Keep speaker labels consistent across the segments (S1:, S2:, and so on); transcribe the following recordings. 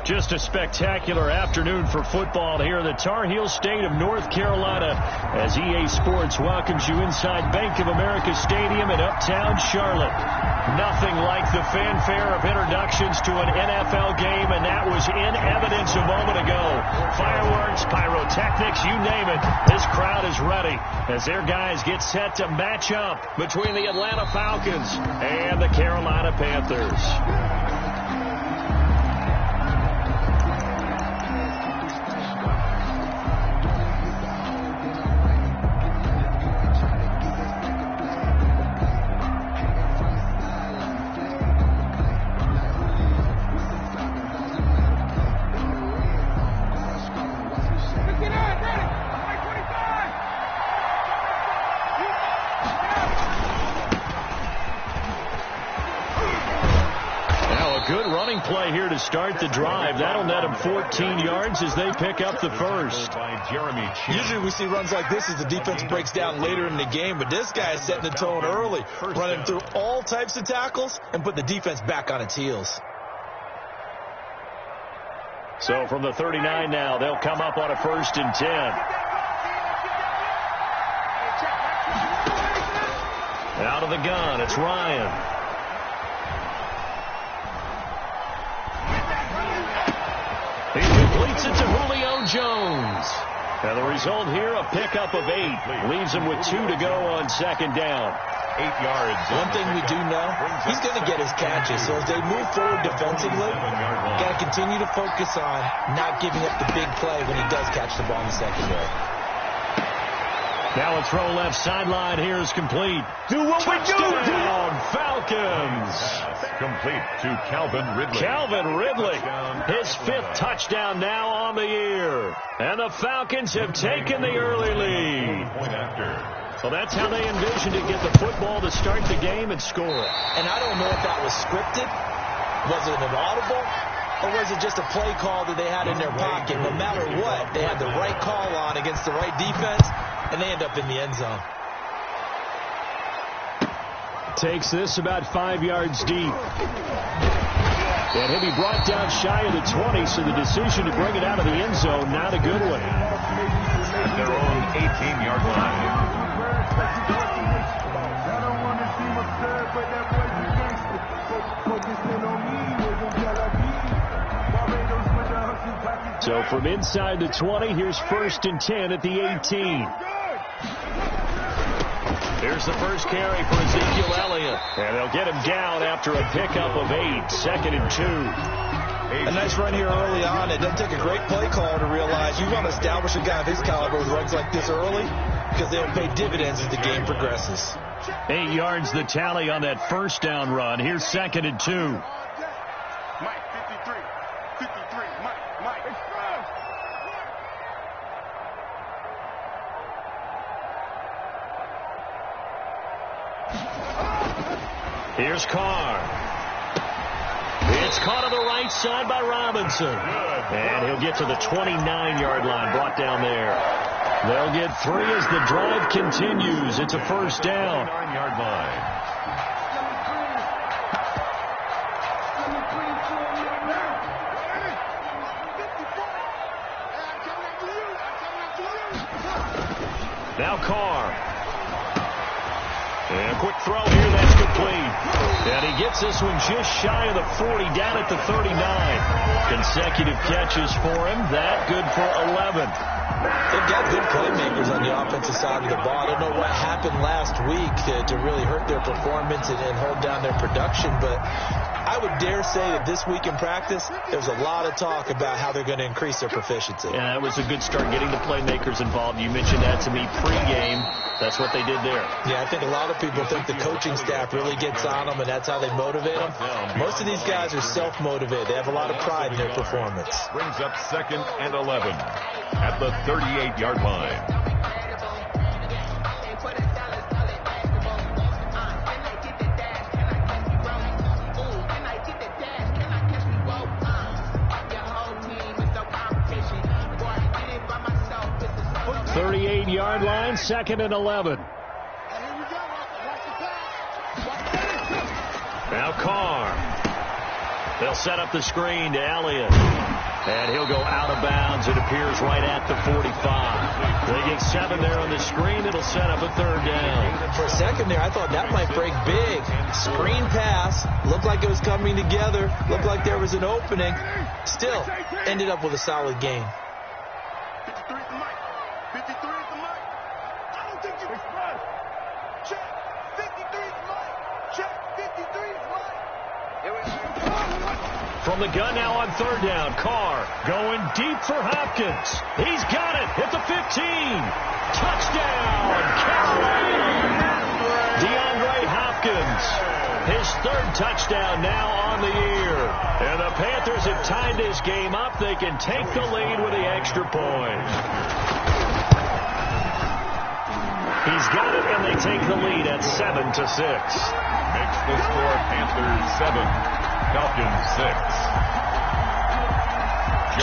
S1: Just a spectacular afternoon for football here in the Tar Heel state of North Carolina as EA Sports welcomes you inside Bank of America Stadium in Uptown Charlotte. Nothing like the fanfare of introductions to an NFL game, and that was in evidence a moment ago. Fireworks, pyrotechnics, you name it. This crowd is ready as their guys get set to match up between the Atlanta Falcons and the Carolina Panthers. Play here to start the drive. That'll net them 14 yards as they pick up the first.
S2: Usually we see runs like this as the defense breaks down later in the game, but this guy is setting the tone early, running through all types of tackles and put the defense back on its heels.
S1: So from the 39 now, they'll come up on a 1st and 10. Out of the gun, it's Ryan. He completes it to Julio Jones. And the result here, a pickup of 8. Leaves him with 2 to go on 2nd down.
S2: 8 yards. One thing we do know, he's going to get his catches. So as they move forward defensively, got to continue to focus on not giving up the big play when he does catch the ball in the secondary.
S1: Now a throw left sideline here is complete.
S3: Do what we do.
S1: Falcons.
S3: Complete to Calvin Ridley.
S1: Calvin Ridley, his 5th touchdown now on the year. And the Falcons have taken the early lead.
S3: Point after.
S1: So that's how they envisioned to get the football to start the game and score.
S2: And I don't know if that was scripted. Was it an audible? Or was it just a play call that they had in their pocket? No matter what, they had the right call on against the right defense, and they end up in the end zone.
S1: Takes this about 5 yards deep. And he'll be brought down shy of the 20, so the decision to bring it out of the end zone, not a good one.
S3: At their own 18-yard line.
S1: So from inside the 20, here's 1st and 10 at the 18. Here's the first carry for Ezekiel Elliott. And they'll get him down after a pickup of 8, 2nd and 2.
S2: A nice run here early on. It doesn't take a great play call to realize you want to establish a guy of his caliber with runs like this early because they'll pay dividends as the game progresses.
S1: 8 yards the tally on that 1st down run. Here's 2nd and 2.
S4: Mike, 53, Mike.
S1: Here's Carr. It's caught on the right side by Robinson. And he'll get to the 29-yard line, brought down there. They'll get 3 as the drive continues. It's a 1st down.
S3: 9-yard line.
S1: Now Carr. And a quick throw here, that's complete. And he gets this one just shy of the 40, down at the 39. Consecutive catches for him. That good for 11.
S2: They've got good playmakers on the offensive side of the ball. I don't know what happened last week to really hurt their performance and hold down their production, but I would dare say that this week in practice, there's a lot of talk about how they're going to increase their proficiency.
S1: Yeah, it was a good start getting the playmakers involved. You mentioned that to me pregame. That's what they did there.
S2: Yeah, I think a lot of people think the coaching staff really gets on them, and that's how they motivate them. Most of these guys are self-motivated. They have a lot of pride in their performance.
S3: Brings up 2nd and 11 at the 38-yard line.
S1: Yard line, 2nd and 11. Now Carr. They'll set up the screen to Elliott. And he'll go out of bounds. It appears right at the 45. They get 7 there on the screen. It'll set up a 3rd down.
S2: For a second there, I thought that might break big. Screen pass. Looked like it was coming together. Looked like there was an opening. Still, ended up with a solid gain.
S4: 53 is the mic. 53 is the mic. I don't think you can run. Check. 53 is the mic. Check. 53 is the mic. Here we go.
S1: From the gun now on 3rd down. Carr going deep for Hopkins. He's got it at the 15. Touchdown, Carolina. DeAndre Hopkins. His 3rd touchdown now on the year. And the Panthers have tied this game up. They can take the lead with the extra point. He's got it, and they take the lead at 7-6.
S3: Makes the score Panthers 7. Falcons 6.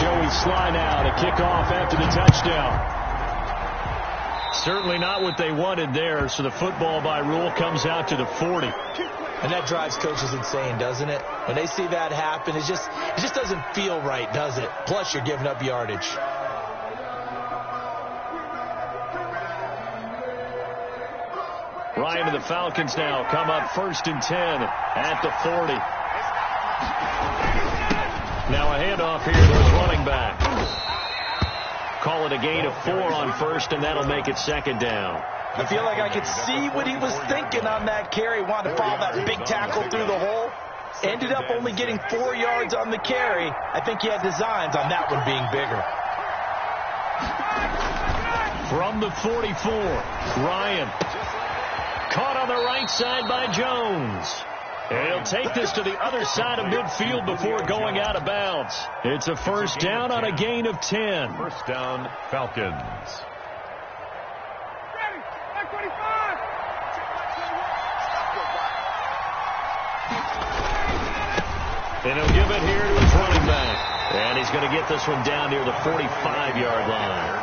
S1: Joey Sly now to kick off after the touchdown. Certainly not what they wanted there, so the football by rule comes out to the 40.
S2: And that drives coaches insane, doesn't it? When they see that happen, it just doesn't feel right, does it? Plus, you're giving up yardage.
S1: Ryan and the Falcons now come up 1st and 10 at the 40. Now a handoff here to his running back. Call it a gain of 4 on 1st, and that'll make it 2nd down.
S2: I feel like I could see what he was thinking on that carry. Wanted to follow that big tackle through the hole. Ended up only getting 4 yards on the carry. I think he had designs on that one being bigger.
S1: From the 44, Ryan. Caught on the right side by Jones. And he'll take this to the other side of midfield before going out of bounds. It's a 1st down on a gain of 10.
S3: 1st down, Falcons.
S4: Ready. 45.
S1: And he'll give it here to his running back. And he's going to get this one down near the 45-yard line.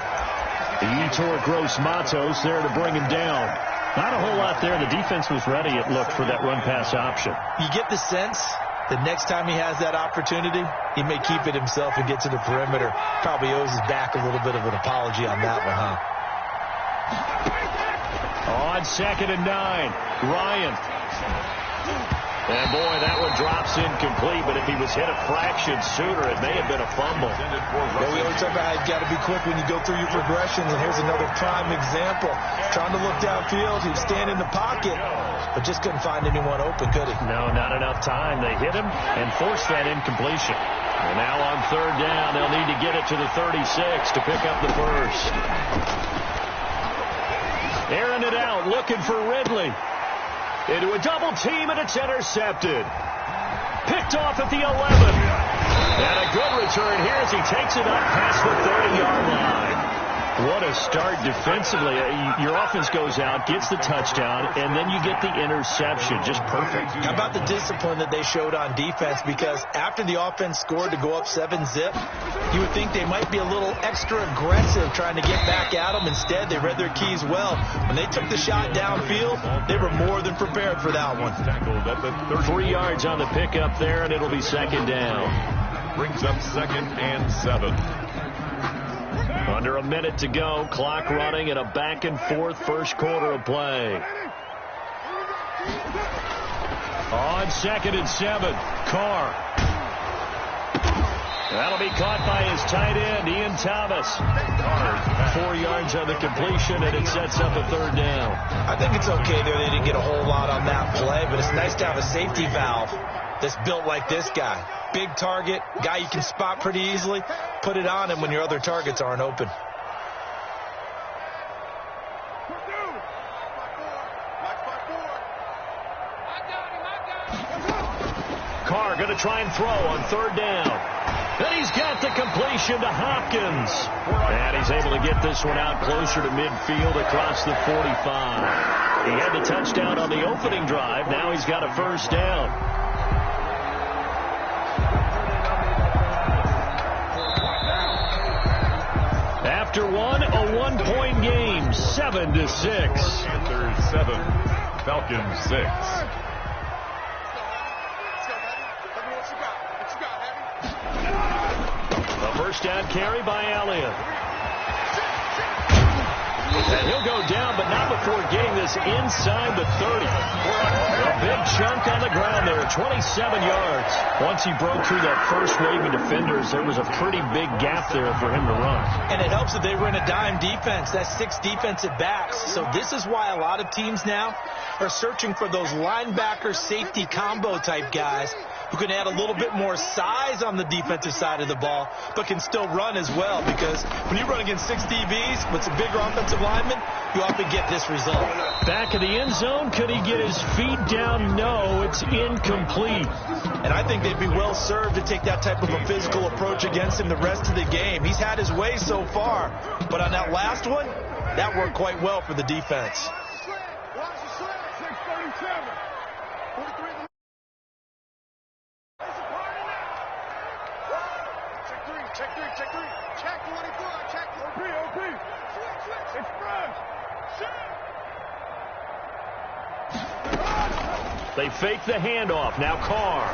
S1: Yetur Gross-Matos there to bring him down. Not a whole lot there. The defense was ready, it looked, for that run-pass option.
S2: You get the sense that next time he has that opportunity, he may keep it himself and get to the perimeter. Probably owes his back a little bit of an apology on that one, huh?
S1: On 2nd and 9, Ryan. And, boy, that one drops incomplete, but if he was hit a fraction sooner, it may have been a fumble.
S2: Yeah, we always talk about how you got to be quick when you go through your progressions, and here's another prime example. Trying to look downfield, he'd stand in the pocket, but just couldn't find anyone open, could he?
S1: No, not enough time. They hit him and forced that incompletion. And now on 3rd down, they'll need to get it to the 36 to pick up the 1st. Airing it out, looking for Ridley. Into a double team, and it's intercepted. Picked off at the 11. And a good return here as he takes it up past the 30-yard line. What a start defensively. Your offense goes out, gets the touchdown, and then you get the interception. Just perfect.
S2: How about the discipline that they showed on defense? Because after the offense scored to go up 7-zip, you would think they might be a little extra aggressive trying to get back at them. Instead, they read their keys well. When they took the shot downfield, they were more than prepared for that one.
S1: 3 yards on the pickup there, and it'll be 2nd down.
S3: Brings up 2nd and 7.
S1: Under a minute to go. Clock running in a back-and-forth 1st quarter of play. On 2nd and 7, Carr. That'll be caught by his tight end, Ian Thomas. 4 yards on the completion, and it sets up a 3rd down.
S2: I think it's okay there. They didn't get a whole lot on that play, but it's nice to have a safety valve that's built like this guy. Big target, guy you can spot pretty easily. Put it on him when your other targets aren't open.
S1: Carr going to try and throw on 3rd down. And he's got the completion to Hopkins. And he's able to get this one out closer to midfield across the 45. He had the touchdown on the opening drive. Now he's got a 1st down. After one, a 1-point game, 7-6.
S3: Panthers 7, Falcons 6.
S1: First down carry by Elliott. And he'll go down, but not before getting this inside the 30. A big chunk on the ground there, 27 yards. Once he broke through that first wave of defenders, there was a pretty big gap there for him to run.
S2: And it helps that they were in a dime defense. That's 6 defensive backs. So this is why a lot of teams now are searching for those linebacker safety combo type guys who can add a little bit more size on the defensive side of the ball, but can still run as well, because when you run against 6 DBs with some bigger offensive linemen, you often get this result.
S1: Back of the end zone, could he get his feet down? No, it's incomplete.
S2: And I think they'd be well served to take that type of a physical approach against him the rest of the game. He's had his way so far, but on that last one, that worked quite well for the defense.
S4: Watch the slant. 637. 43. Check 3. Check 24. Check OP. Switch. Express. Shit.
S1: They fake the handoff. Now Carr.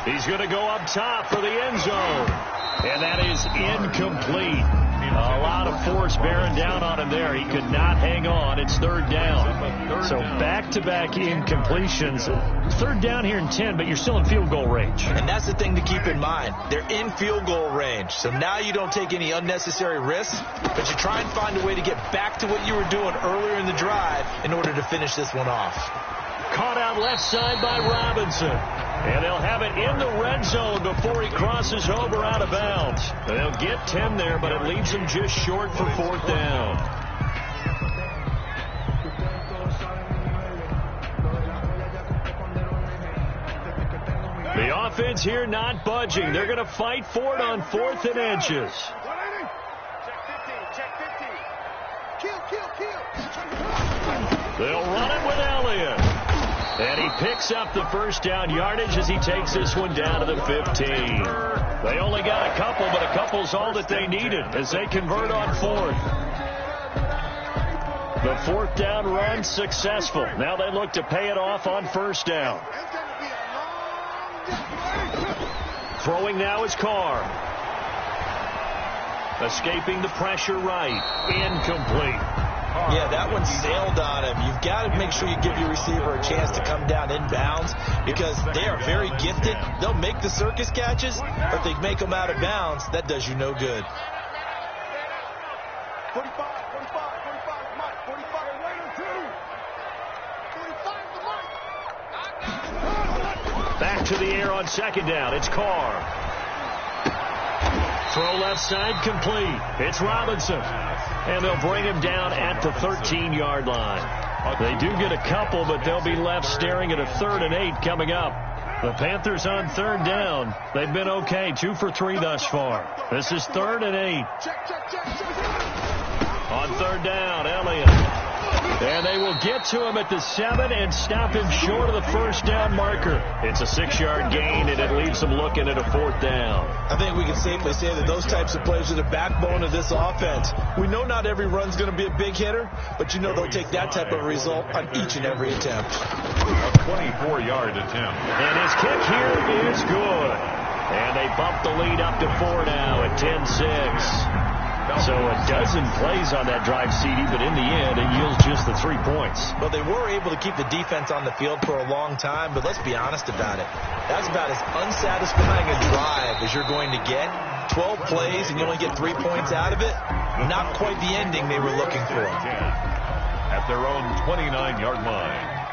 S1: He's going to go up top for the end zone. And that is incomplete. A lot of force bearing down on him there. He could not hang on. It's third down. So back-to-back incompletions. Third down here in 10, but you're still in field goal range.
S2: And that's the thing to keep in mind. They're in field goal range. So now you don't take any unnecessary risks, but you try and find a way to get back to what you were doing earlier in the drive in order to finish this one off.
S1: Caught out left side by Robinson. And they'll have it in the red zone before he crosses over out of bounds. They'll get 10 there, but it leaves them just short for fourth down. The offense here not budging. They're going to fight for it on 4th and inches. They'll run it with Elliott. And he picks up the first down yardage as he takes this one down to the 15. They only got a couple, but a couple's all that they needed as they convert on 4th. The 4th down run successful. Now they look to pay it off on 1st down. Throwing now is Carr. Escaping the pressure right. Incomplete.
S2: Yeah, that one sailed on him. You've got to make sure you give your receiver a chance to come down inbounds because they are very gifted. They'll make the circus catches, but they make them out of bounds. That does you no good.
S4: 45, Mike. 45, wait on 2. 45 to Mike.
S1: Back to the air on 2nd down. It's Carr. Throw left side complete. It's Robinson. And they'll bring him down at the 13-yard line. They do get a couple, but they'll be left staring at a 3rd and 8 coming up. The Panthers on 3rd down. They've been okay, 2 for 3 thus far. This is 3rd and 8. On 3rd down, Elliott. And they will get to him at the 7 and stop him short of the first down marker. It's a 6-yard gain, and it leaves them looking at a 4th down.
S2: I think we can safely say that those types of plays are the backbone of this offense. We know not every run's going to be a big hitter, but you know they'll take that type of result on each and every attempt.
S3: A 24-yard attempt.
S1: And his kick here is good. And they bump the lead up to 4 now at 10-6. So a dozen plays on that drive, CD, but in the end, it yields just the 3 points.
S2: Well, they were able to keep the defense on the field for a long time, but let's be honest about it. That's about as unsatisfying a drive as you're going to get. 12 plays and you only get 3 points out of it. Not quite the ending they were looking for.
S3: At their own 29-yard line.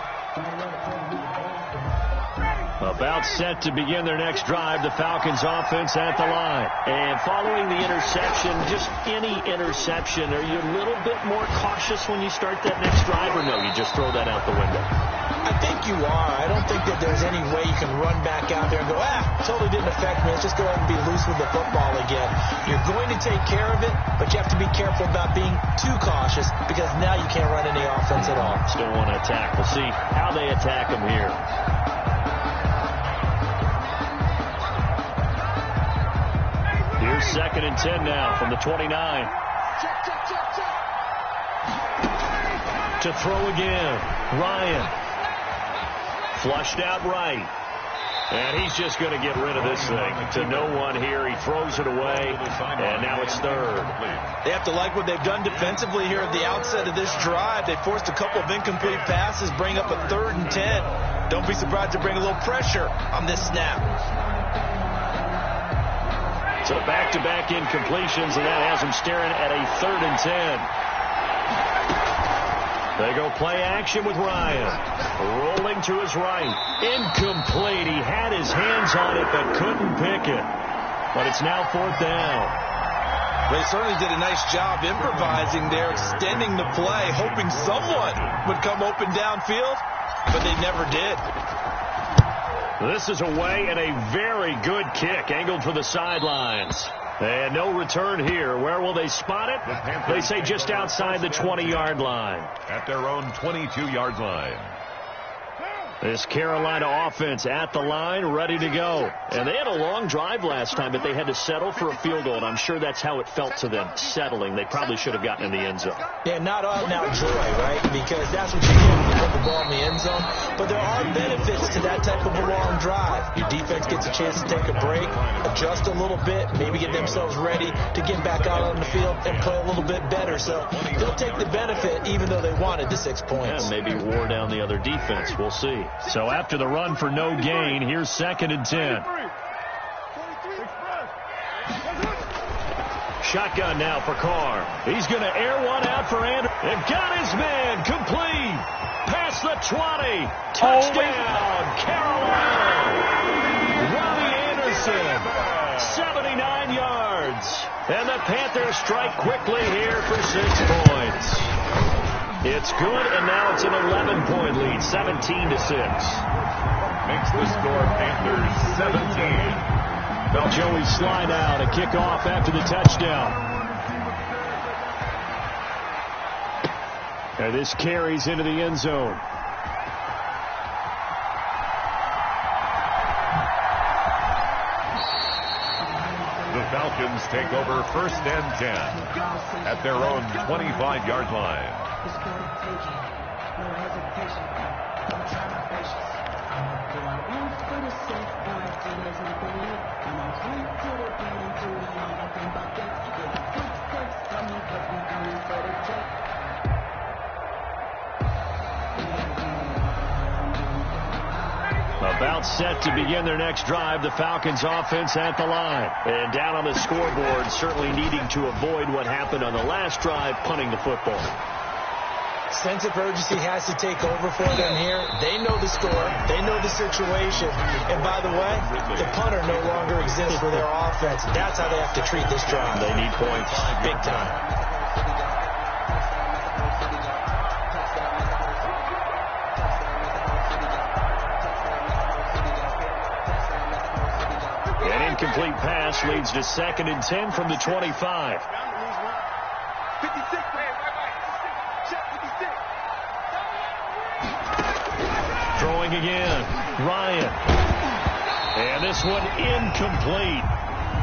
S1: About set to begin their next drive, the Falcons offense at the line. And following the interception, just any interception, are you a little bit more cautious when you start that next drive, or no, you just throw that out the window?
S2: I think you are. I don't think that there's any way you can run back out there and go, totally didn't affect me. Let's just go ahead and be loose with the football again. You're going to take care of it, but you have to be careful about being too cautious because now you can't run any offense at all.
S1: Still want to attack. We'll see how they attack them here. Here's 2nd and 10 now from the 29. To throw again. Ryan. Flushed out right. And he's just going to get rid of this thing. To no one here. He throws it away, and now it's third.
S2: They have to like what they've done defensively here at the outset of this drive. They forced a couple of incomplete passes, bring up a 3rd and 10. Don't be surprised to bring a little pressure on this snap.
S1: So back-to-back incompletions, and that has him staring at a 3rd and 10. They go play action with Ryan. Rolling to his right. Incomplete. He had his hands on it but couldn't pick it. But it's now 4th down.
S2: They certainly did a nice job improvising there, extending the play, hoping someone would come open downfield, but they never did.
S1: This is away and a very good kick, angled for the sidelines. And no return here. Where will they spot it? They say just outside the 20-yard line.
S3: At their own 22-yard line.
S1: This Carolina offense at the line, ready to go. And they had a long drive last time, but they had to settle for a field goal, and I'm sure that's how it felt to them, settling. They probably should have gotten in the end zone.
S2: Yeah, not out and out joy, right? Because that's what you get when you put the ball in the end zone. But there are benefits to that type of a long drive. Your defense gets a chance to take a break, adjust a little bit, maybe get themselves ready to get back out on the field and play a little bit better. So they'll take the benefit even though they wanted the 6 points.
S1: And maybe wore down the other defense. We'll see. So after the run for no gain, here's 2nd and 10. Shotgun now for Carr. He's going to air one out for Anderson. They've got his man. Complete. Past the 20. Touchdown, Carolina. Robbie Anderson. 79 yards. And the Panthers strike quickly here for 6 points. It's good, and now it's an 11-point lead, 17-6.
S3: Makes the score Panthers 17.
S1: Well, Joey slide out, a kickoff after the touchdown. And this carries into the end zone.
S3: The Falcons take over 1st and 10 at their own 25-yard line.
S5: It's good attention, no hesitation, no time or patience. Do I run for the safe or for there's nothing in it? I'm on point to the pen and to the long nothing but that. Get the footsteps coming, but we going for the check.
S1: About set to begin their next drive, the Falcons offense at the line. And down on the scoreboard, certainly needing to avoid what happened on the last drive, punting the football.
S2: Sense of urgency has to take over for them here. They know the score. They know the situation. And by the way, the punter no longer exists for their offense. That's how they have to treat this drive.
S1: They need points.
S2: Big time.
S1: An incomplete pass leads to 2nd and 10 from the 25.
S4: 56.
S1: Throwing again. Ryan. And this one incomplete.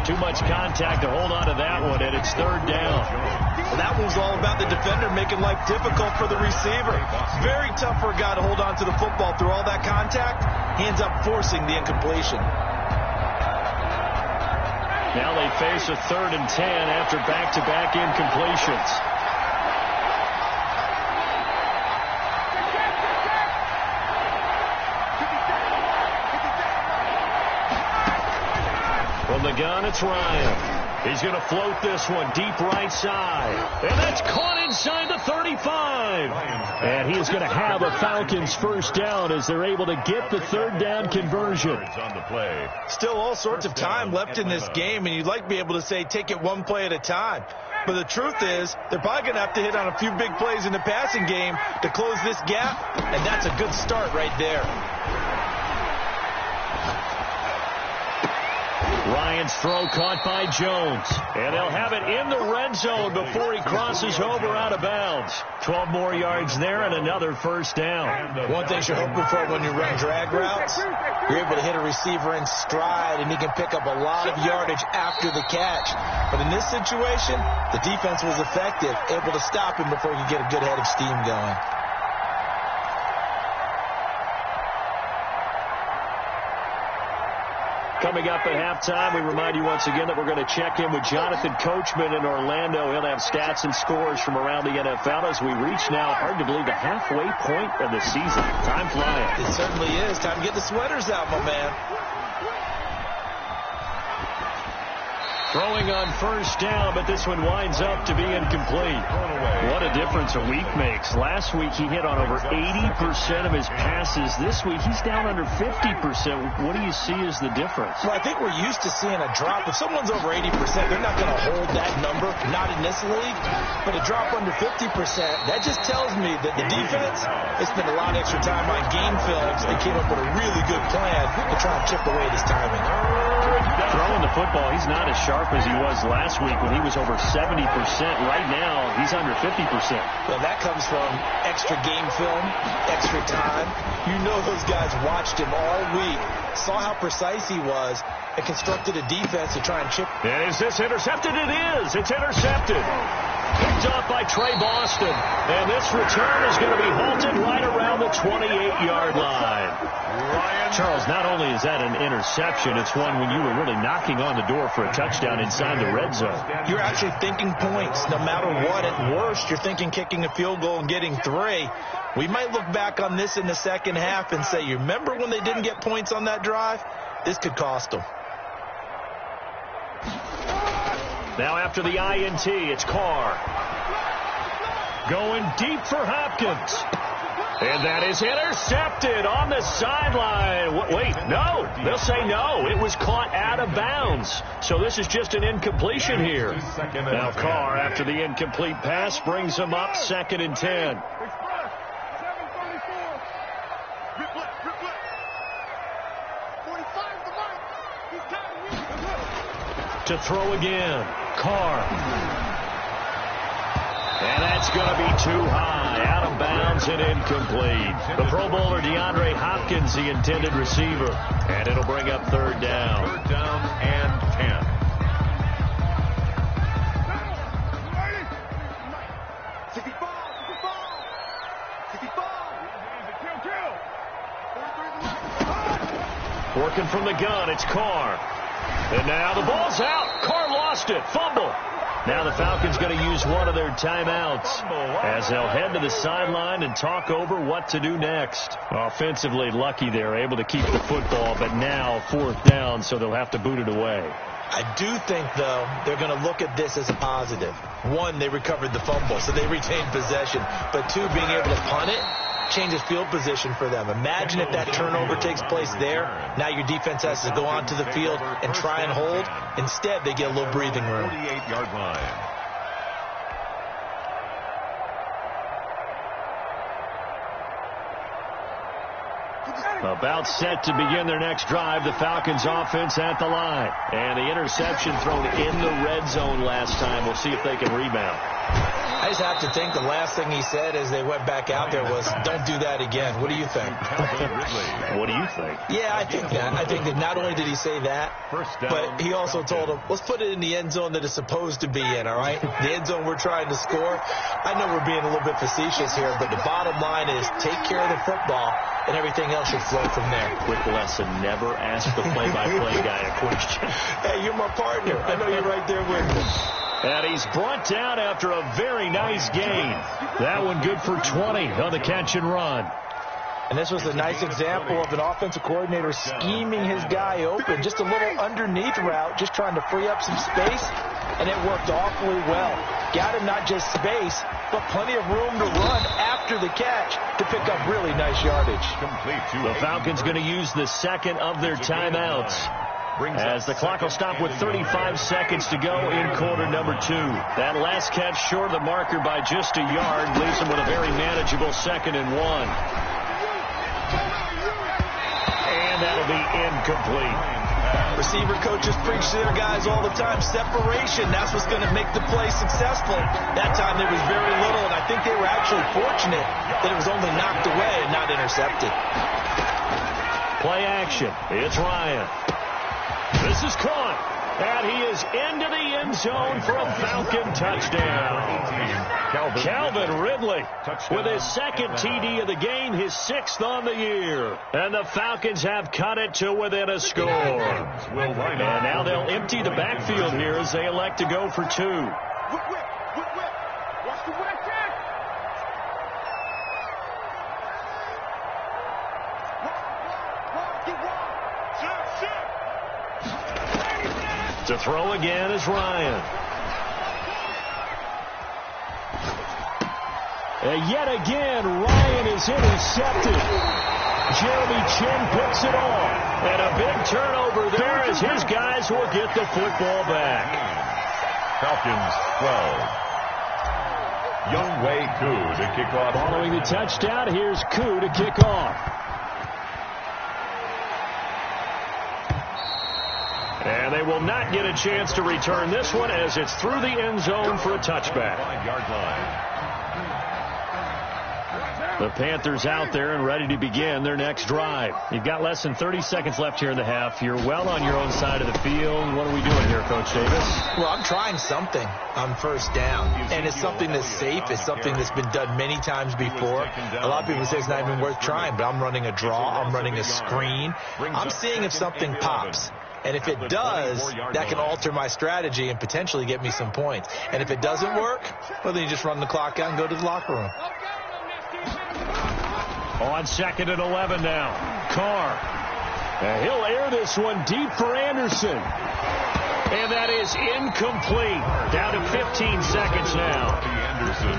S1: Too much contact to hold on to that one, and it's 3rd down.
S2: Well, that one's all about the defender making life difficult for the receiver. Very tough for a guy to hold on to the football through all that contact. He ends up forcing the incompletion.
S1: Now they face a 3rd and 10 after back-to-back incompletions. From the gun, it's Ryan. He's going to float this one deep right side. And that's caught inside the 35. And he is going to have a Falcons 1st down as they're able to get the 3rd down conversion.
S3: On the play.
S2: Still all sorts of time left in this game, and you'd like to be able to say take it one play at a time. But the truth is, they're probably going to have to hit on a few big plays in the passing game to close this gap, and that's a good start right there.
S1: Ryan's throw caught by Jones. And they'll have it in the red zone before he crosses over out of bounds. 12 more yards there and another 1st down.
S2: One thing you're hoping for when you run drag routes, you're able to hit a receiver in stride, and he can pick up a lot of yardage after the catch. But in this situation, the defense was effective, able to stop him before he could get a good head of steam going.
S1: Coming up at halftime, we remind you once again that we're going to check in with Jonathan Coachman in Orlando. He'll have stats and scores from around the NFL as we reach now, hard to believe, the halfway point of the season. Time flying.
S2: It certainly is. Time to get the sweaters out, my man.
S1: Throwing on first down, but this one winds up to be incomplete. What a difference a week makes. Last week he hit on over 80% of his passes. This week he's down under 50%. What do you see as the difference?
S2: Well, I think we're used to seeing a drop. If someone's over 80%, they're not going to hold that number, not in this league. But a drop under 50%, that just tells me that the defense, they spent a lot of extra time on game films and came up with a really good plan to try and chip away at his timing.
S1: Throwing the football, he's not as sharp as he was last week when he was over 70%. Right now, he's under 50%.
S2: Well, that comes from extra game film, extra time. You know those guys watched him all week, saw how precise he was, and constructed a defense to try and chip.
S1: And is this intercepted? It is. It's intercepted. Picked off by Trey Boston. And this return is going to be halted right around the 28-yard line. Charles, not only is that an interception, it's one when you were really knocking on the door for a touchdown inside the red zone.
S2: You're actually thinking points. No matter what, at worst, you're thinking kicking a field goal and getting 3. We might look back on this in the second half and say, you remember when they didn't get points on that drive? This could cost them.
S1: Now after the INT, it's Carr. Going deep for Hopkins. And that is intercepted on the sideline. Wait, no. They'll say no. It was caught out of bounds. So this is just an incompletion here. Now Carr, after the incomplete pass, brings him up 2nd and 10. To throw again. Carr. And that's going to be too high. Out of bounds and incomplete. The Pro Bowler DeAndre Hopkins, the intended receiver. And it'll bring up 3rd down.
S3: 3rd down and 10.
S1: Working from the gun, it's Carr. And now the ball's out. Carr lost it. Fumble. Now the Falcons going to use one of their timeouts as they'll head to the sideline and talk over what to do next. Offensively, lucky they're able to keep the football, but now 4th down, so they'll have to boot it away.
S2: I do think, though, they're going to look at this as a positive. 1, they recovered the fumble, so they retained possession. But 2, being able to punt it changes field position for them. Imagine if that turnover takes place there. Now your defense has to go onto the field and try and hold. Instead, they get a little breathing room.
S3: 48-yard line.
S1: About set to begin their next drive, the Falcons offense at the line. And the interception thrown in the red zone last time. We'll see if they can rebound.
S2: I just have to think the last thing he said as they went back out there was, don't do that again. What do you think?
S1: What do you think?
S2: Yeah, I think that. I think that not only did he say that, but he also told him, let's put it in the end zone that it's supposed to be in, all right? The end zone we're trying to score. I know we're being a little bit facetious here, but the bottom line is take care of the football, and everything else should flow from there.
S1: Quick lesson, never ask the play-by-play guy a question.
S2: Hey, you're my partner. I know you're right there with me.
S1: And he's brought down after a very nice gain. That one good for 20 on the catch and run.
S2: And this was a nice example of an offensive coordinator scheming his guy open. Just a little underneath route, just trying to free up some space, and it worked awfully well. Got him not just space, but plenty of room to run after the catch to pick up really nice yardage.
S1: The Falcons going to use the 2nd of their timeouts, as the clock will stop with 35 seconds to go in quarter number 2. That last catch short of the marker by just a yard leaves them with a very manageable 2nd and 1. And that'll be incomplete.
S2: Receiver coaches preach to their guys all the time. Separation, that's what's going to make the play successful. That time there was very little, and I think they were actually fortunate that it was only knocked away and not intercepted.
S1: Play action. It's Ryan. This is caught. And he is into the end zone for a Falcon touchdown. Calvin Ridley with his second TD of the game, his 6th on the year. And the Falcons have cut it to within a score. And now they'll empty the backfield here as they elect to go for 2. To throw again is Ryan. And yet again, Ryan is intercepted. Jeremy Chin picks it off. And a big turnover there as his guys will get the football back.
S3: Falcons 12. Younghoe Koo to kick off.
S1: Following the touchdown, here's Koo to kick off. And they will not get a chance to return this one as it's through the end zone for a touchback.
S3: 5-yard line.
S1: The Panthers out there and ready to begin their next drive. You've got less than 30 seconds left here in the half. You're well on your own side of the field. What are we doing here, Coach Davis?
S2: Well, I'm trying something on first down, and it's something that's safe. It's something that's been done many times before. A lot of people say it's not even worth trying, but I'm running a draw. I'm running a screen. I'm seeing if something pops. And if it does, that can alter my strategy and potentially get me some points. And if it doesn't work, well, then you just run the clock out and go to the locker room.
S1: On 2nd and 11 now. Carr. And he'll air this one deep for Anderson. And that is incomplete. Down to 15 seconds now.
S3: Anderson,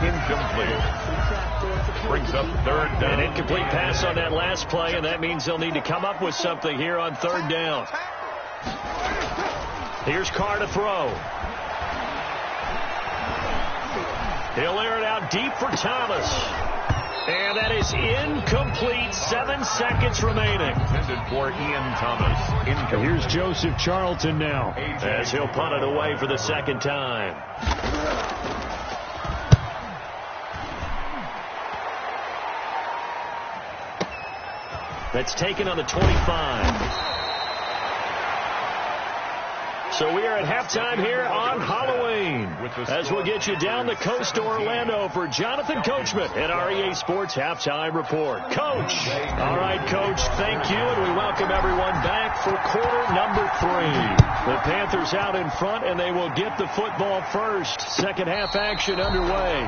S3: incomplete. Brings up 3rd down.
S1: An incomplete pass on that last play, and that means they'll need to come up with something here on 3rd down. Here's Carr to throw. He'll air it out deep for Thomas. And that is incomplete. 7 seconds remaining.
S3: Intended for Ian Thomas. Incomplete.
S1: Here's Joseph Charlton now as he'll punt it away for the 2nd time. That's taken on the 25. So we are at halftime here on Halloween as we'll get you down the coast to Orlando for Jonathan Coachman at our EA Sports Halftime Report. Coach. All right, Coach, thank you, and we welcome everyone back for quarter number 3. The Panthers out in front, and they will get the football first. Second half action underway.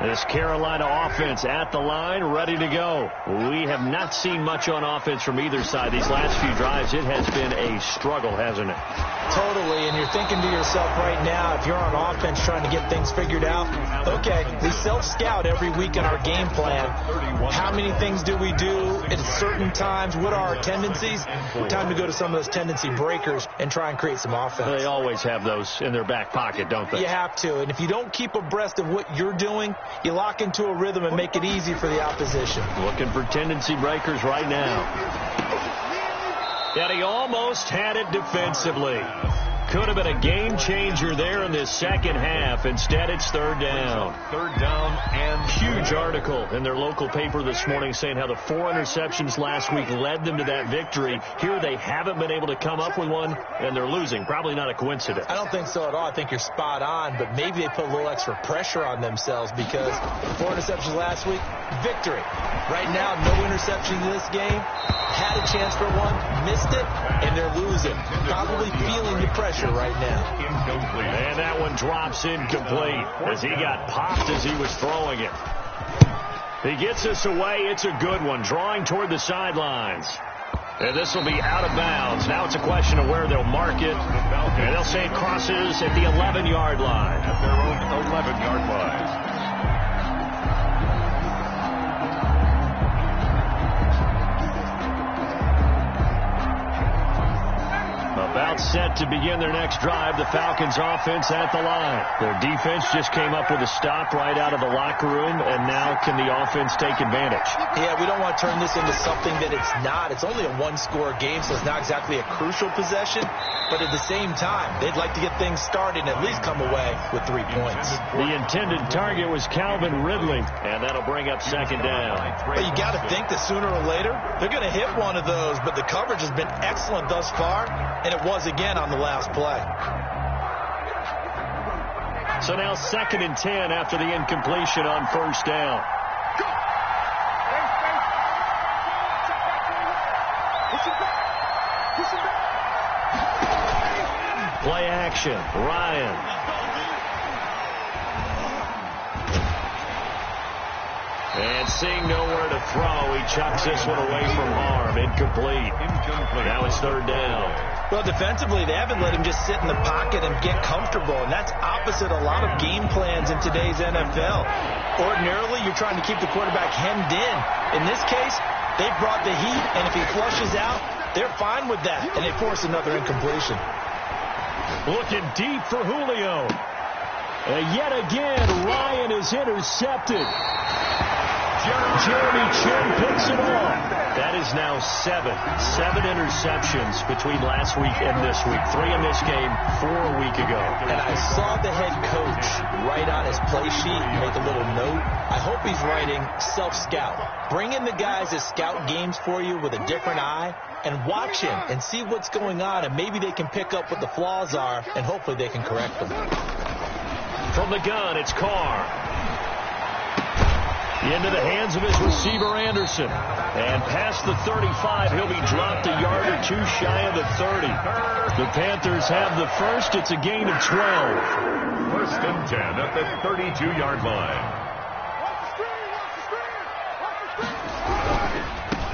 S1: This Carolina offense at the line, ready to go. We have not seen much on offense from either side these last few drives. It has been a struggle, hasn't it?
S2: Totally, and you're thinking to yourself right now, if you're on offense trying to get things figured out, okay, we self-scout every week in our game plan. How many things do we do at certain times? What are our tendencies? Time to go to some of those tendency breakers and try and create some offense.
S1: They always have those in their back pocket, don't they?
S2: You have to, and if you don't keep abreast of what you're doing, you lock into a rhythm and make it easy for the opposition.
S1: Looking for tendency breakers right now. And he almost had it defensively. Could have been a game changer there in this second half. Instead, it's 3rd down.
S3: 3rd down and
S1: huge article in their local paper this morning saying how the 4 interceptions last week led them to that victory. Here they haven't been able to come up with one, and they're losing. Probably not a coincidence.
S2: I don't think so at all. I think you're spot on, but maybe they put a little extra pressure on themselves because 4 interceptions last week, victory. Right now, no interceptions in this game. Had a chance for one, missed it, and they're losing. Probably feeling the pressure right now.
S3: incomplete.
S1: And that one drops incomplete as he got popped as he was throwing it. He gets us away. It's a good one, drawing toward the sidelines. And this will be out of bounds. Now it's a question of where they'll mark it. And they'll say it crosses at the 11-yard line.
S3: At their own 11-yard line.
S1: About set to begin their next drive, the Falcons offense at the line. Their defense just came up with a stop right out of the locker room, and now can the offense take advantage?
S2: Yeah, we don't want to turn this into something that it's not. It's only a one-score game, so it's not exactly a crucial possession, but at the same time, they'd like to get things started and at least come away with 3 points.
S1: The intended target was Calvin Ridley, and that'll bring up second down.
S2: But you got to think that sooner or later, they're going to hit one of those, but the coverage has been excellent thus far, and it was again on the last play.
S1: So now 2nd and 10 after the incompletion on first down. Play action, Ryan. And seeing nowhere to throw, he chucks this one away from harm. Incomplete. Now it's 3rd down.
S2: Well, defensively, they haven't let him just sit in the pocket and get comfortable, and that's opposite a lot of game plans in today's NFL. Ordinarily, you're trying to keep the quarterback hemmed in. In this case, they brought the heat, and if he flushes out, they're fine with that, and they force another incompletion.
S1: Looking deep for Julio. And yet again, Ryan is intercepted. Jeremy Chin picks it off. That is now 7 interceptions between last week and this week. 3 in this game, 4 a week ago.
S2: And I saw the head coach write on his play sheet, make a little note. I hope he's writing self-scout. Bring in the guys that scout games for you with a different eye and watch him and see what's going on, and maybe they can pick up what the flaws are, and hopefully they can correct them.
S1: From the gun, it's Carr. Into the hands of his receiver, Anderson. And past the 35, he'll be dropped a yard or two shy of the 30. The Panthers have the first. It's a gain of 12.
S3: 1st and 10 at the 32-yard line.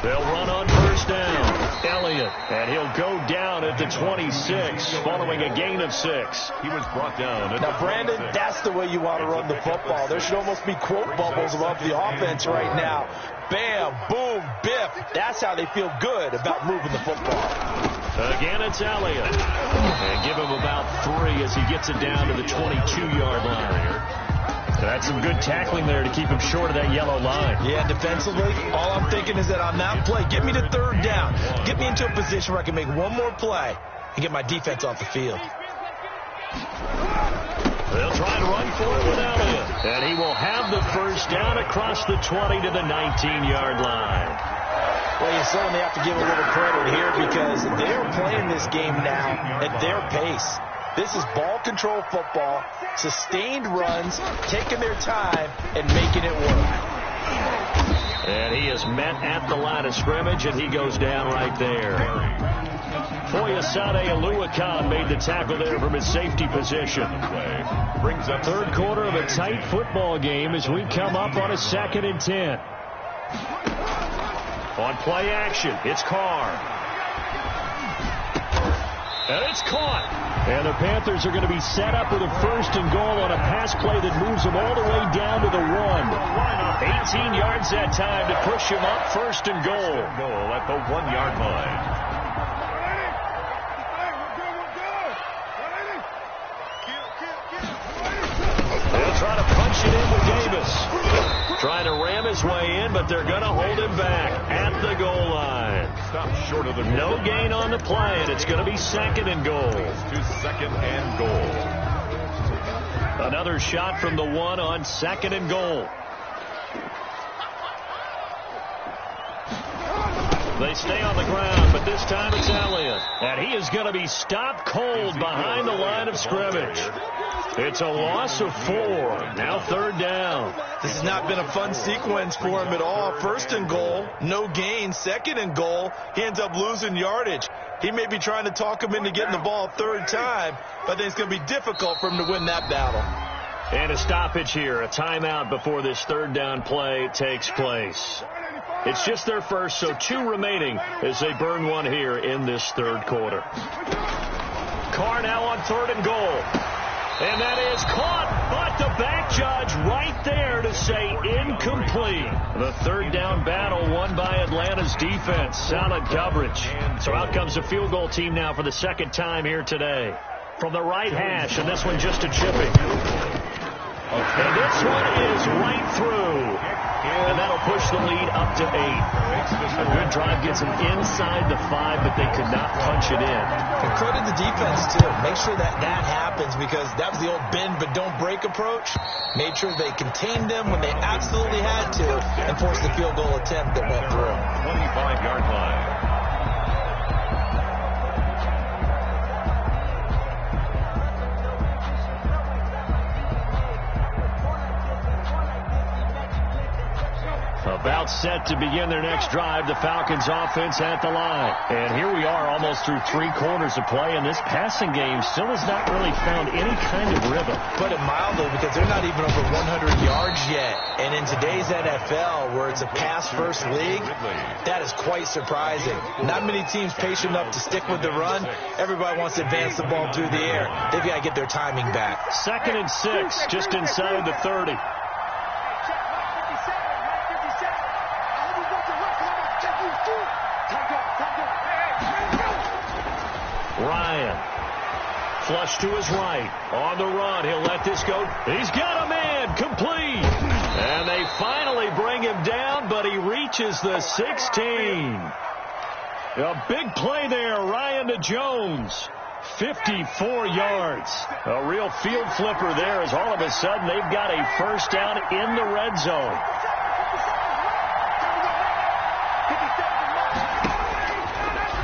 S1: They'll run on first down. Elliott, and he'll go down at the 26, following a gain of 6.
S3: He was brought down at
S2: now, Brandon, that's the way you want to run the football. There should almost be quote bubbles above the offense right now. Bam, boom, biff. That's how they feel good about moving the football.
S1: Again, it's Elliott. And give him about 3 as he gets it down to the 22-yard line. That's some good tackling there to keep him short of that yellow line.
S2: Yeah, defensively, all I'm thinking is that on that play, get me to 3rd down. Get me into a position where I can make one more play and get my defense off the field.
S1: They'll try and run for it with Elliott. And he will have the first down across the 20 to the 19-yard line.
S2: Well, you certainly have to give a little credit here because they're playing this game now at their pace. This is ball control football, sustained runs, taking their time, and making it work.
S1: And he is met at the line of scrimmage, and he goes down right there. Foyesade Oluwakan made the tackle there from his safety position.
S3: Brings up
S1: 3rd quarter of a tight football game as we come up on a 2nd and 10. On play action, it's Carr. And it's caught. And the Panthers are going to be set up with a 1st and goal on a pass play that moves them all the way down to the 1. 18 yards that time to push him up 1st and goal.
S3: Goal at the 1-yard line.
S1: They'll try to punch it in with Davis. Trying to ram his way in, but they're going to hold him back at the goal line.
S3: Stop short of the
S1: no gain on the play, and it's going to be 2nd and goal.
S3: To 2nd and goal.
S1: Another shot from the 1 on 2nd and goal. They stay on the ground, but this time it's Elliott. And he is going to be stopped cold behind the line of scrimmage. It's a loss of 4. Now 3rd down.
S2: This has not been a fun sequence for him at all. 1st and goal, no gain. 2nd and goal, he ends up losing yardage. He may be trying to talk him into getting the ball 3rd time, but I think it's going to be difficult for him to win that battle.
S1: And a stoppage here, a timeout before this 3rd down play takes place. It's just their first, so 2 remaining as they burn one here in this 3rd quarter. Carr now on 3rd and goal. And that is caught, but the back judge right there to say incomplete. The 3rd down battle won by Atlanta's defense. Solid coverage. So out comes the field goal team now for the 2nd time here today. From the right hash, and this one just a chipping. And this one is right through. And that'll push the lead up to 8. A good drive gets them inside the 5, but they could not punch it in.
S2: And credit the defense, too. Make sure that happens, because that was the old bend but don't break approach. Made sure they contained them when they absolutely had to and forced the field goal attempt that went through.
S3: 25-yard line.
S1: About set to begin their next drive, the Falcons offense at the line. And here we are almost through 3 quarters of play, and this passing game still has not really found any kind of rhythm.
S2: Put it mildly, because they're not even over 100 yards yet. And in today's NFL, where it's a pass-first league, that is quite surprising. Not many teams patient enough to stick with the run. Everybody wants to advance the ball through the air. They've got to get their timing back.
S1: 2nd and 6, just inside the 30. Ryan, flush to his right, on the run, he'll let this go, he's got a man, complete, and they finally bring him down, but he reaches the 16. A big play there, Ryan to Jones, 54 yards, a real field flipper there, as all of a sudden they've got a first down in the red zone.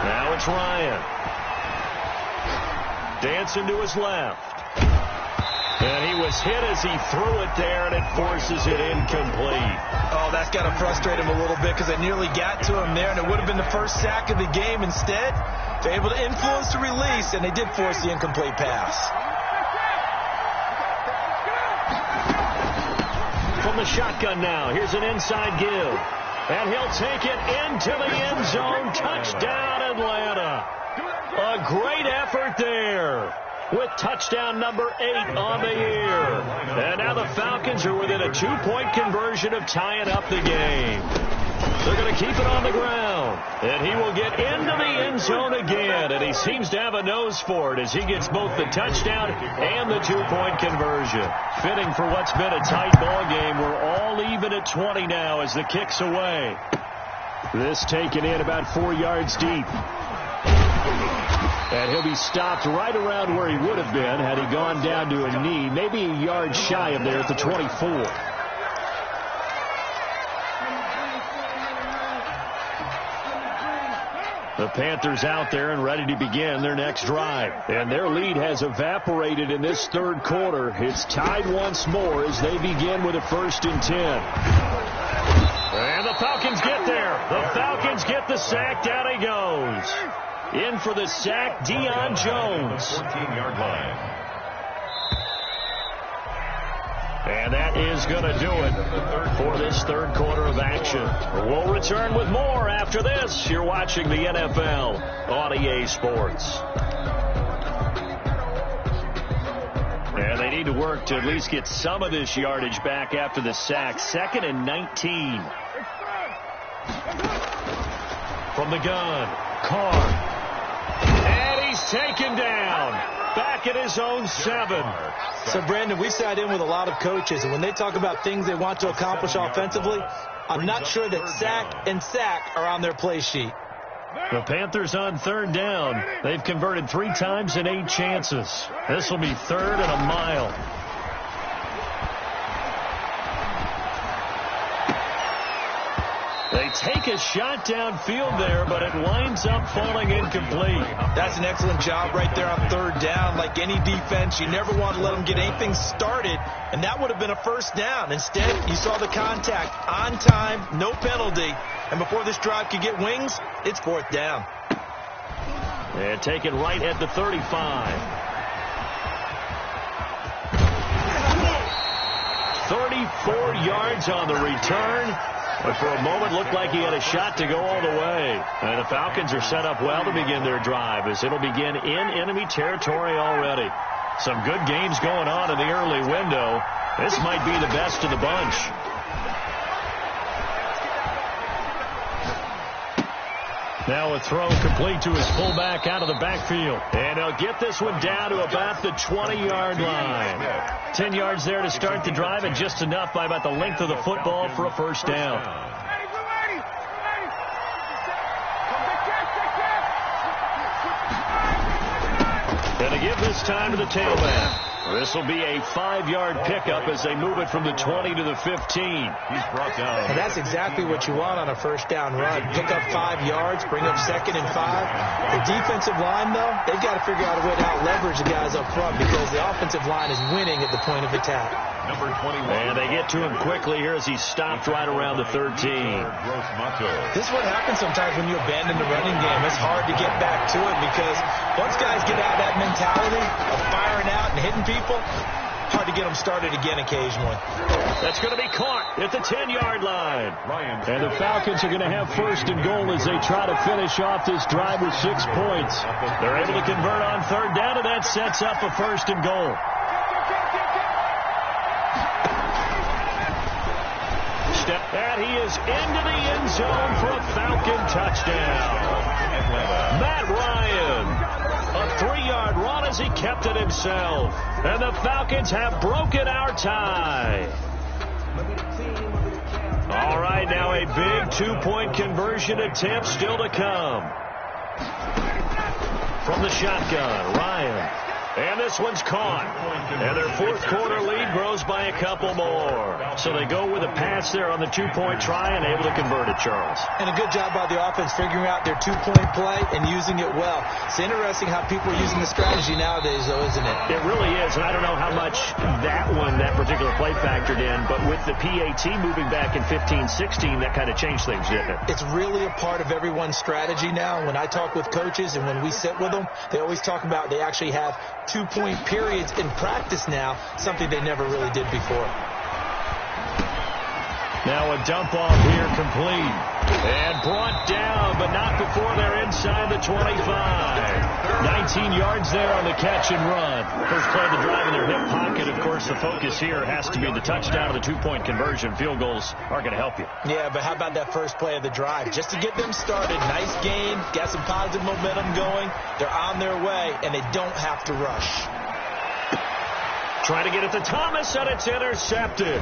S1: Now it's Ryan. Dancing to his left. And he was hit as he threw it there, and it forces it incomplete.
S2: Oh, that's got to frustrate him a little bit, because they nearly got to him there, and it would have been the first sack of the game. Instead, they're able to influence the release, and they did force the incomplete pass.
S1: From the shotgun now, here's an inside give. And he'll take it into the end zone. Touchdown, Atlanta. A great effort there with touchdown number 8 on the year. And now the Falcons are within a 2-point conversion of tying up the game. They're going to keep it on the ground. And he will get into the end zone again. And he seems to have a nose for it as he gets both the touchdown and the 2-point conversion. Fitting for what's been a tight ball game. We're all even at 20 now as the kick's away. This taken in about 4 yards deep. And he'll be stopped right around where he would have been had he gone down to a knee, maybe a yard shy of there at the 24. The Panthers out there and ready to begin their next drive. And their lead has evaporated in this 3rd quarter. It's tied once more as they begin with a 1st and 10. And the Falcons get there. The Falcons get the sack. Down he goes. In for the sack, Deion Jones.
S3: 14-yard line.
S1: And that is going to do it for this 3rd quarter of action. We'll return with more after this. You're watching the NFL on EA Sports. And they need to work to at least get some of this yardage back after the sack. 2nd and 19. From the gun, Carr. And he's taken down. Back at his own 7.
S2: So, Brandon, we sat in with a lot of coaches, and when they talk about things they want to accomplish offensively, I'm not sure that sack and sack are on their play sheet.
S1: The Panthers on 3rd down. They've converted 3 times in 8 chances. This will be 3rd and a mile. They take a shot downfield there, but it winds up falling incomplete.
S2: That's an excellent job right there on 3rd down. Like any defense, you never want to let them get anything started, and that would have been a 1st down. Instead, you saw the contact on time, no penalty, and before this drive could get wings, it's 4th down.
S1: And taken right at the 35. 34 yards on the return. But for a moment, looked like he had a shot to go all the way. And the Falcons are set up well to begin their drive as it'll begin in enemy territory already. Some good games going on in the early window. This might be the best of the bunch. Now a throw complete to his fullback out of the backfield. And he'll get this one down to about the 20-yard line. 10 yards there to start the drive, and just enough by about the length of the football for a first down. Going to give this time to the tailback. This will be a 5-yard pickup as they move it from the 20 to the 15.
S3: He's brought down.
S2: And that's exactly what you want on a first down run. Pick up 5 yards, bring up 2nd and 5. The defensive line, though, they've got to figure out a way to out-leverage the guys up front because the offensive line is winning at the point of attack.
S3: Number 21.
S1: And they get to him quickly here as he's stopped right around the 13.
S2: This is what happens sometimes when you abandon the running game. It's hard to get back to it because once guys get out of that mentality of firing out and hitting people, hard to get them started again occasionally.
S1: That's going to be caught at the 10-yard line. And the Falcons are going to have first and goal as they try to finish off this drive with 6 points. They're able to convert on third down, and that sets up a first and goal. And he is into the end zone for a Falcon touchdown. Matt Ryan, a 3-yard run as he kept it himself. And the Falcons have broken our tie. All right, now a big 2-point conversion attempt still to come. From the shotgun, Ryan. And this one's caught. And their fourth quarter lead grows by a couple more. So they go with a pass there on the 2-point try and able to convert it, Charles.
S2: And a good job by the offense figuring out their 2-point play and using it well. It's interesting how people are using the strategy nowadays, though, isn't it?
S1: It really is. And I don't know how much that particular play factored in. But with the PAT moving back in 15-16, that kind of changed things, didn't it?
S2: It's really a part of everyone's strategy now. When I talk with coaches and when we sit with them, they always talk about they actually have 2-point periods in practice now, something they never really did before.
S1: Now a dump off here complete. And brought down, but not before they're inside the 25. 19 yards there on the catch and run. First play of the drive in their hip pocket. Of course, the focus here has to be the touchdown of the 2-point conversion. Field goals are going to help you.
S2: Yeah, but how about that first play of the drive? Just to get them started. Nice gain. Got some positive momentum going. They're on their way, and they don't have to rush.
S1: Trying to get it to Thomas, and it's intercepted.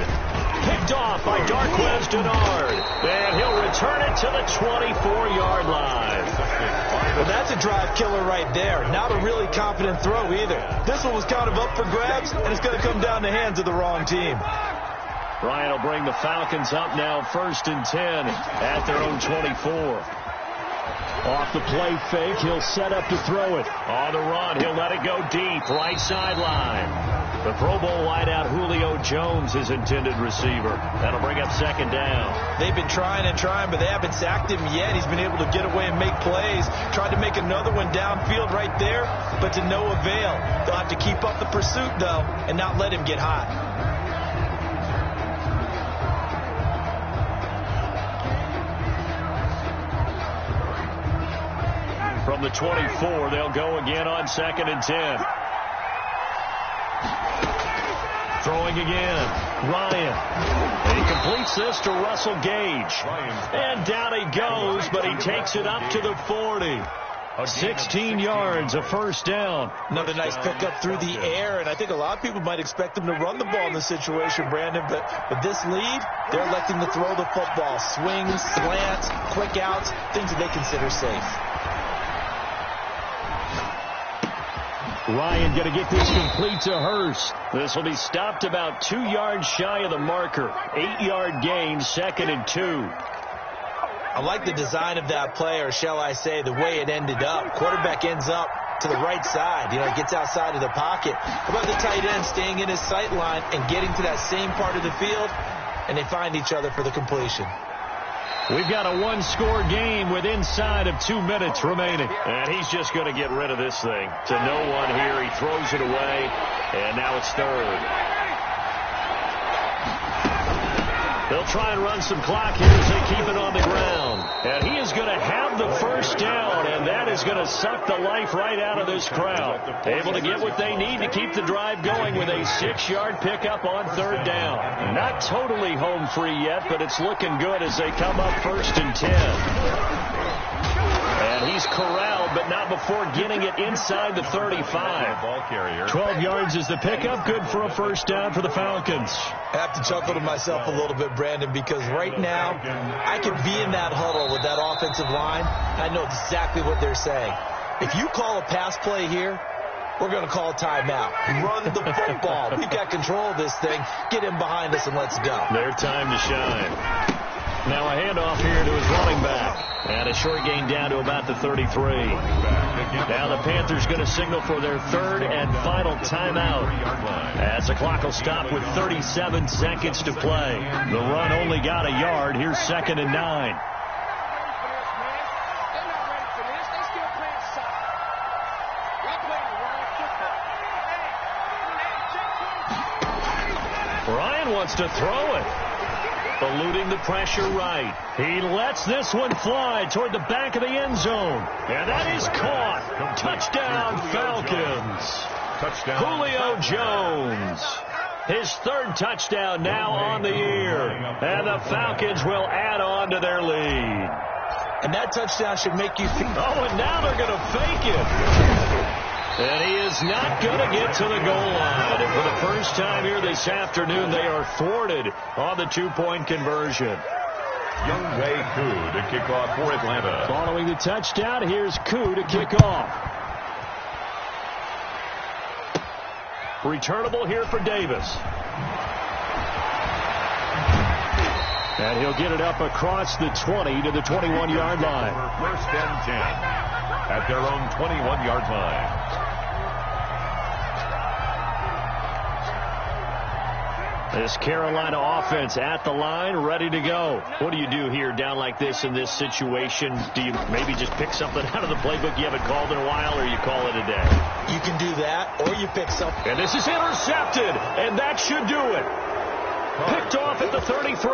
S1: Picked off by Darquez Denard. And he'll return it to the 24-yard line.
S2: Well, that's a drive killer right there. Not a really confident throw either. This one was kind of up for grabs, and it's going to come down the hands of the wrong team.
S1: Ryan will bring the Falcons up now 1st and 10 at their own 24. Off the play fake, he'll set up to throw it. On the run, he'll let it go deep, right sideline. The Pro Bowl wideout Julio Jones, his intended receiver. That'll bring up 2nd down.
S2: They've been trying and trying, but they haven't sacked him yet. He's been able to get away and make plays. Tried to make another one downfield right there, but to no avail. They'll have to keep up the pursuit, though, and not let him get hot.
S1: From the 24, they'll go again on 2nd and 10. Throwing again. Ryan. And he completes this to Russell Gage. And down he goes, but he takes it up to the 40. 16 yards, a first down.
S2: Another nice pickup through the air, and I think a lot of people might expect them to run the ball in this situation, Brandon, but with this lead, they're electing to throw the football. Swings, slants, quick outs, things that they consider safe.
S1: Ryan going to get this complete to Hurst. This will be stopped about 2 yards shy of the marker. 8-yard gain, 2nd and 2.
S2: I like the design of that play, or shall I say the way it ended up. Quarterback ends up to the right side. He gets outside of the pocket. How about the tight end staying in his sight line and getting to that same part of the field, and they find each other for the completion.
S1: We've got a one-score game with inside of 2 minutes remaining. And he's just going to get rid of this thing. To no one here. He throws it away. And now it's 3rd. They'll try and run some clock here as they keep it on the ground. And he is going to have the first down. And that is going to suck the life right out of this crowd. Able to get what they need to keep the drive going with a 6-yard pickup on 3rd down. Not totally home free yet, but it's looking good as they come up 1st and 10. He's corralled, but not before getting it inside the 35.
S3: Ball carrier.
S1: 12 yards is the pickup. Good for a first down for the Falcons.
S2: I have to chuckle to myself a little bit, Brandon, because right now I could be in that huddle with that offensive line. I know exactly what they're saying. If you call a pass play here, we're going to call a timeout. Run the football. We've got control of this thing. Get in behind us and let's go.
S1: Their time to shine. Now a handoff here to his running back. And a short gain down to about the 33. Now the Panthers going to signal for their third and final timeout, as the clock will stop with 37 seconds to play. The run only got a yard. Here's 2nd and 9. Ryan wants to throw it. Eluding the pressure right. He lets this one fly toward the back of the end zone. And that is caught. Touchdown, Falcons.
S3: Touchdown.
S1: Julio Jones. His third touchdown now on the year. And the Falcons will add on to their lead.
S2: And that touchdown should make you think.
S1: Oh, and now they're going to fake it. And he is not going to get to the goal line. And for the first time here this afternoon, they are thwarted on the two-point conversion.
S3: Younghoe Koo to kick off for Atlanta.
S1: Following the touchdown, here's Koo to kick off. Returnable here for Davis. And he'll get it up across the 20 to the 21-yard line.
S3: First and 10 at their own 21-yard line.
S1: This Carolina offense at the line, ready to go. What do you do here down like this in this situation? Do you maybe just pick something out of the playbook you haven't called in a while, or you call it a day?
S2: You can do that, or you pick something.
S1: And this is intercepted, and that should do it. Picked off at the 33.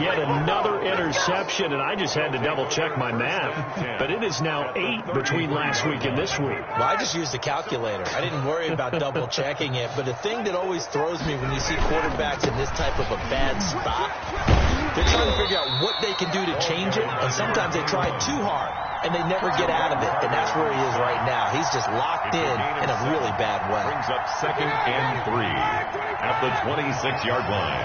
S1: Yet another interception, and I just had to double-check my math. But it is now 8 between last week and this week.
S2: Well, I just used a calculator. I didn't worry about double-checking it. But the thing that always throws me when you see quarterbacks in this type of a bad spot, they're trying to figure out what they can do to change it, and sometimes they try too hard, and they never get out of it. And that's where he is right now. He's just locked in a really bad way.
S3: Brings up 2nd and 3 at the 26-yard line.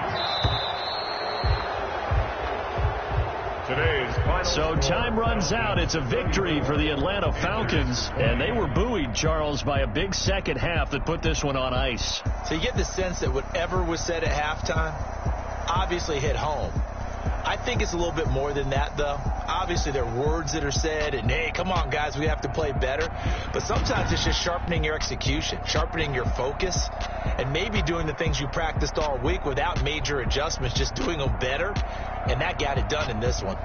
S1: So time runs out. It's a victory for the Atlanta Falcons, and they were buoyed, Charles, by a big second half that put this one on ice.
S2: So you get the sense that whatever was said at halftime obviously hit home. I think it's a little bit more than that, though. Obviously, there are words that are said, and, hey, come on, guys, we have to play better. But sometimes it's just sharpening your execution, sharpening your focus, and maybe doing the things you practiced all week without major adjustments, just doing them better. And that got it done in this one.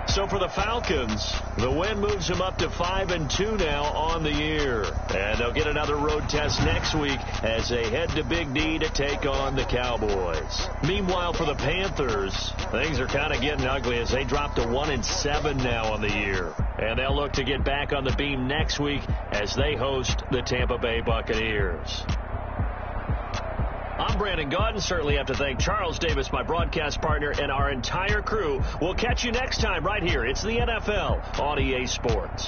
S1: So for the Falcons, the win moves them up to 5-2 now on the year. And they'll get another road test next week as they head to Big D to take on the Cowboys. Meanwhile, for the Panthers, things are kind of getting ugly as they drop to 1-7 now on the year. And they'll look to get back on the beam next week as they host the Tampa Bay Buccaneers. I'm Brandon Gaudin. Certainly have to thank Charles Davis, my broadcast partner, and our entire crew. We'll catch you next time right here. It's the NFL on EA Sports.